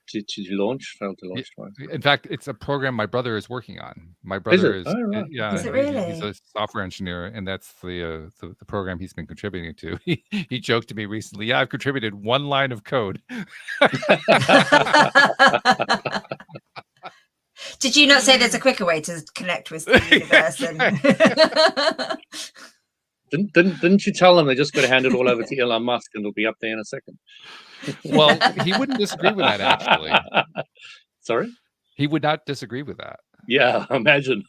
to launch, failed to launch twice. In fact, it's a program my brother is working on. My brother is right. Is it really? He's a software engineer, and that's the program he's been contributing to. He joked to me recently, I've contributed one line of code. Did you not say there's a quicker way to connect with the universe? Didn't you tell them they just got to hand it all over to Elon Musk and it'll be up there in a second? Well, he wouldn't disagree with that, actually. Sorry? He would not disagree with that. Yeah, imagine.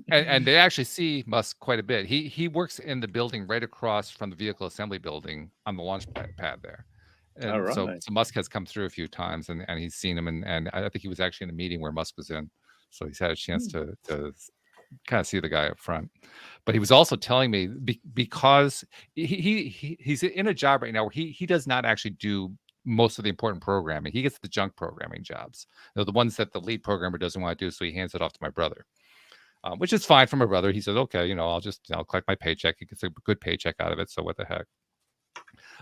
and they actually see Musk quite a bit. He works in the building right across from the vehicle assembly building on the launch pad there. And so Musk has come through a few times, and he's seen him, and I think he was actually in a meeting where Musk was in. So he's had a chance to kind of see the guy up front. But he was also telling me because he's in a job right now where he does not actually do most of the important programming. He gets the junk programming jobs, the ones that the lead programmer doesn't want to do, so he hands it off to my brother, which is fine for my brother. He says, okay, I'll collect my paycheck. He gets a good paycheck out of it, so what the heck.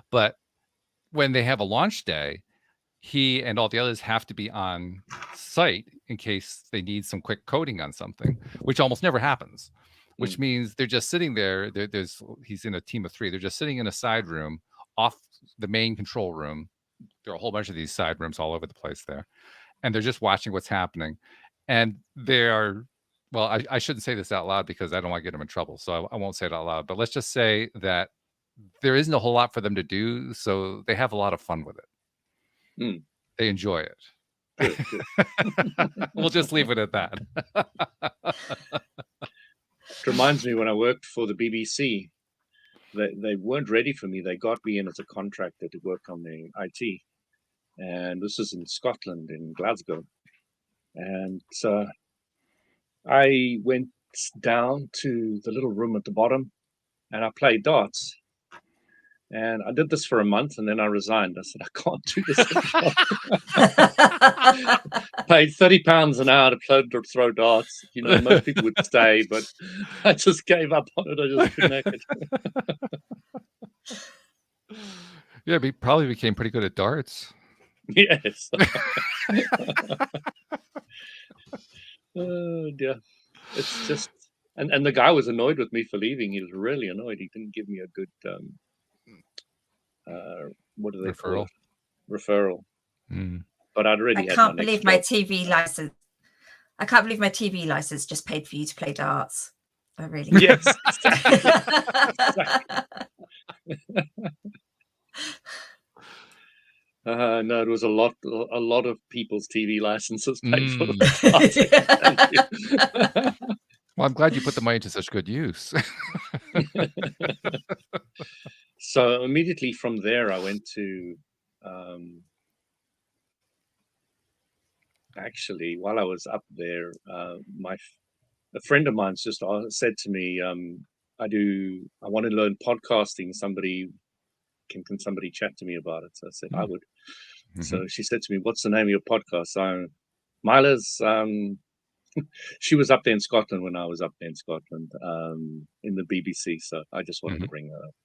But when they have a launch day, he and all the others have to be on site in case they need some quick coding on something, which almost never happens, which means they're just sitting there. He's in a team of 3. They're just sitting in a side room off the main control room. There are a whole bunch of these side rooms all over the place there. And they're just watching what's happening. And they are, well, I shouldn't say this out loud because I don't want to get them in trouble. So I won't say it out loud. But let's just say that there isn't a whole lot for them to do. So they have a lot of fun with it. Mm. They enjoy it. Good, good. We'll just leave it at that. It reminds me when I worked for the BBC, they weren't ready for me. They got me in as a contractor to work on the IT. And this is in Scotland, in Glasgow. And so I went down to the little room at the bottom and I played darts. And I did this for a month and then I resigned. I said, I can't do this anymore. Paid £30 an hour to throw darts. You know, most people would stay, but I just gave up on it. I just couldn't make it. Yeah, he probably became pretty good at darts. Yes. Oh dear. It's just, and the guy was annoyed with me for leaving. He was really annoyed. He didn't give me a good what do they call it? Referral. Mm. But I'd already. I can't believe my TV license. I can't believe my TV license just paid for you to play darts. I really. Yes. No, it was a lot of people's TV licenses paid for the darts. Well, I'm glad you put the money to such good use. So immediately from there, I went to, actually, while I was up there, a friend of mine just said to me, I want to learn podcasting. Can somebody chat to me about it? So I said, I would. Mm-hmm. So she said to me, what's the name of your podcast? So Myla's, she was up there in Scotland when I was up there in Scotland, in the BBC. So I just wanted to bring her up.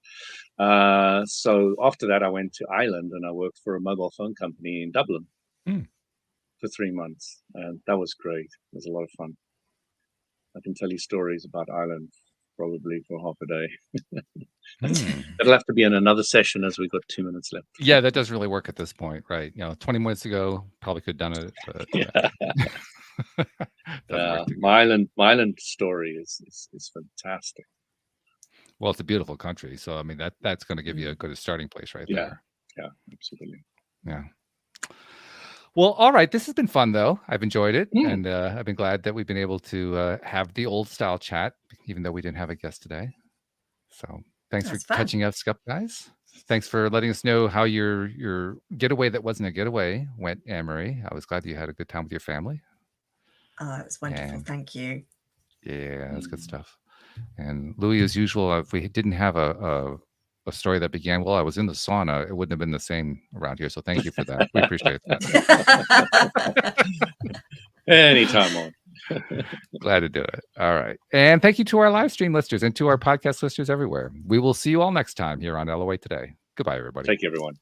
So after that, I went to Ireland and I worked for a mobile phone company in Dublin for 3 months. And that was great. It was a lot of fun. I can tell you stories about Ireland probably for half a day. It'll have to be in another session as we've got 2 minutes left. Yeah, that doesn't really work at this point, right? 20 minutes ago, probably could have done it. But, my Ireland story is fantastic. Well, it's a beautiful country, so I mean that's going to give you a good starting place right there. Yeah, absolutely. Yeah. Well, all right. This has been fun, though. I've enjoyed it, and I've been glad that we've been able to have the old style chat, even though we didn't have a guest today. So thanks for catching us up, guys. Thanks for letting us know how your getaway that wasn't a getaway went, Anne-Marie. I was glad that you had a good time with your family. Oh, it was wonderful. Thank you. Yeah, that's good stuff. And Louis, as usual, if we didn't have a story that began, well, I was in the sauna, it wouldn't have been the same around here. So thank you for that. We appreciate that. Anytime on. Glad to do it. All right. And thank you to our live stream listeners and to our podcast listeners everywhere. We will see you all next time here on LOA Today. Goodbye, everybody. Thank you, everyone.